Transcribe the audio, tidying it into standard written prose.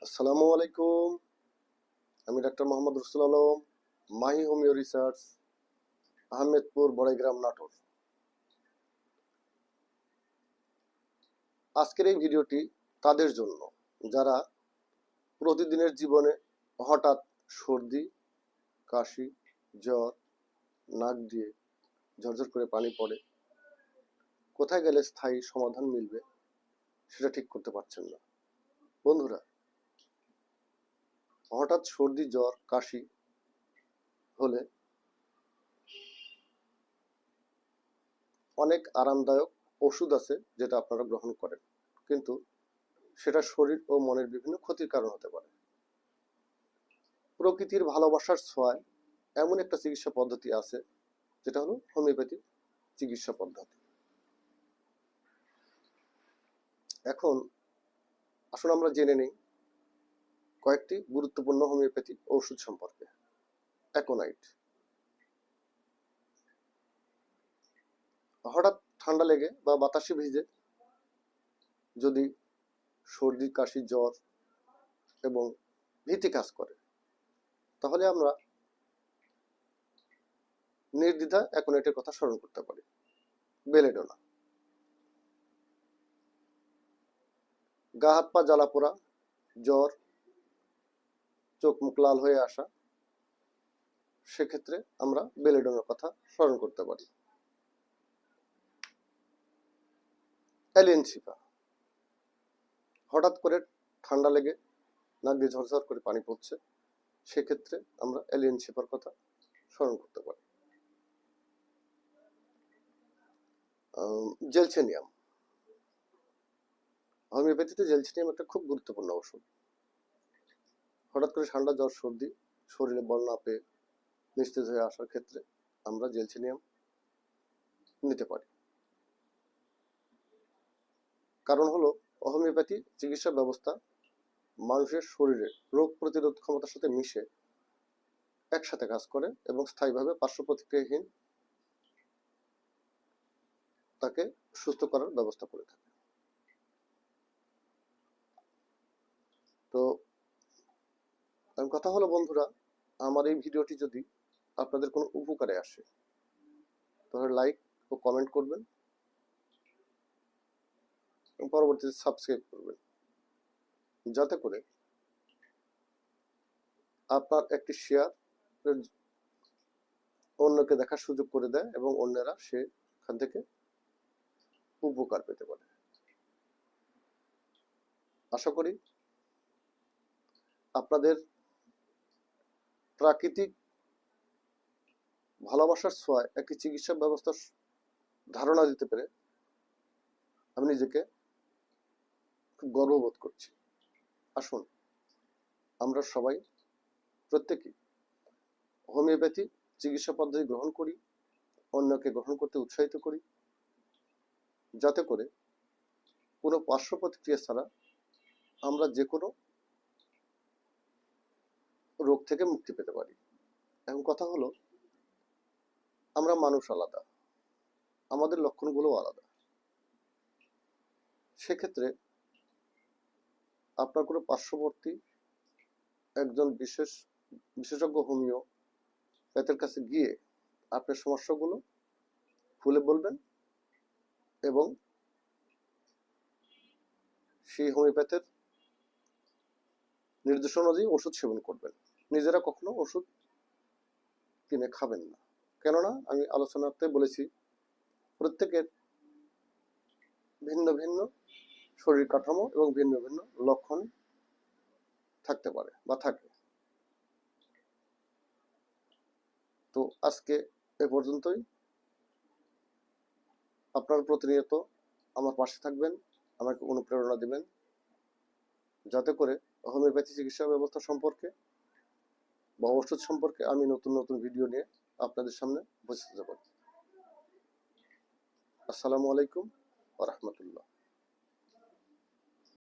আসসালামু আলাইকুম। আমি ডাক্তার মোহাম্মদ রসুল আলম, মাহি হোমিও রিসার্চ, আহমেদপুর, বড়াইগ্রাম, নাটোর। আজকের এই ভিডিওটি তাদের জন্য যারা প্রতিদিনের জীবনে হঠাৎ সর্দি, কাশি, জ্বর, নাক দিয়ে ঝরঝর করে পানি পড়ে, কোথায় গেলে স্থায়ী সমাধান মিলবে সেটা ঠিক করতে পারছেন না। বন্ধুরা, হঠাৎ সর্দি, জ্বর, কাশি হলে অনেক আরামদায়ক ওষুধ আছে যেটা আপনারা গ্রহণ করেন, কিন্তু সেটা শরীর ও মনের বিভিন্ন ক্ষতির কারণ হতে পারে। প্রকৃতির ভালোবাসার ছোঁয়ায় এমন একটা চিকিৎসা পদ্ধতি আছে যেটা হলো হোমিওপ্যাথি চিকিৎসা পদ্ধতি। এখন আসলে আমরা জেনে নেই কয়েকটি গুরুত্বপূর্ণ হোমিওপ্যাথি ঔষধ সম্পর্কে। অ্যাকোনাইট। হঠাৎ ঠান্ডা লেগে বা বাতাসে ভিজে যদি সর্দি, কাশি, জ্বর এবং ভীতি কাজ করে, তাহলে আমরা নির্দ্বিধায় অ্যাকোনাইটের কথা স্মরণ করতে পারি। বেলেডোনা। গা হাত পা জ্বালা পোড়া, জ্বর, চোখ মুখ লাল হয়ে আসা, সেক্ষেত্রে আমরা বেলেডোনার কথা স্মরণ করতে পারি। অ্যালিয়েনসিপা। হঠাৎ করে ঠান্ডা লেগে নাক দিয়ে ঝরঝর করে পানি পড়ছে, সেক্ষেত্রে আমরা অ্যালিয়েনসিপার কথা স্মরণ করতে পারি। জেলসেনিয়াম। হোমিওপ্যাথিতে জেলসেনিয়াম একটা খুব গুরুত্বপূর্ণ ওষুধ। হঠাৎ করে ঠান্ডা, জ্বর, সর্দি, শরীরে বল না পেয়ে নিস্তেজ হয়ে আসার ক্ষেত্রে আমরা জেলসেনিয়াম নিতে পারি। কারণ হলো হোমিওপ্যাথি চিকিৎসা ব্যবস্থা মানুষের শরীরে রোগ প্রতিরোধ ক্ষমতার সাথে মিশে একসাথে কাজ করে এবং স্থায়ীভাবে পার্শ্ব প্রতিক্রিয়াহীন তাকে সুস্থ করার ব্যবস্থা করে থাকে। তো কথা হলো বন্ধুরা, আমার এই ভিডিওটি যদি আপনাদের কোনো উপকারে আসে তাহলে লাইক ও কমেন্ট করবেন এবং পরবর্তীতে সাবস্ক্রাইব করবেন, যাতে করে আপনার একটি শেয়ার অন্যকে দেখার সুযোগ করে দেয় এবং অন্যরা সেখান থেকে উপকার পেতে পারে। আশা করি আপনাদের প্রাকৃতিক ভালোবাসার ছোঁয়ায় একটি চিকিৎসা ব্যবস্থার ধারণা দিতে পেরে আমি নিজেকে খুব গর্ববোধ করছি। আসুন আমরা সবাই প্রত্যেকেই হোমিওপ্যাথি চিকিৎসা পদ্ধতি গ্রহণ করি, অন্যকে গ্রহণ করতে উৎসাহিত করি, যাতে করে কোনো পার্শ্ব প্রতিক্রিয়া ছাড়া আমরা যে কোনো রোগ থেকে মুক্তি পেতে পারি। এখন কথা হলো, আমরা মানুষ আলাদা, আমাদের লক্ষণগুলো আলাদা। সেক্ষেত্রে আপনার কোনো পার্শ্ববর্তী একজন বিশেষজ্ঞ হোমিওপ্যাথের কাছে গিয়ে আপনার সমস্যাগুলো খুলে বলবেন এবং সেই হোমিওপ্যাথের নির্দেশনা অনুযায়ী ওষুধ সেবন করবেন। নিজেরা কখনো ওষুধ কিনে খাবেন না, কেননা আমি আলোচনাতে বলেছি প্রত্যেকের ভিন্ন ভিন্ন শরীর কাঠামো এবং ভিন্ন ভিন্ন লক্ষণ থাকতে পারে বা থাকে। তো আজকে এ পর্যন্তই। আপনার প্রতিনিয়ত আমার পাশে থাকবেন, আমাকে অনুপ্রেরণা দিবেন, যাতে করে হোমিওপ্যাথি চিকিৎসা ব্যবস্থা সম্পর্কে বা ওষুধ সম্পর্কে আমি নতুন নতুন ভিডিও নিয়ে আপনাদের সামনে উপস্থিত হতে পারি। আসসালামু আলাইকুম ওয়া রাহমাতুল্লাহ।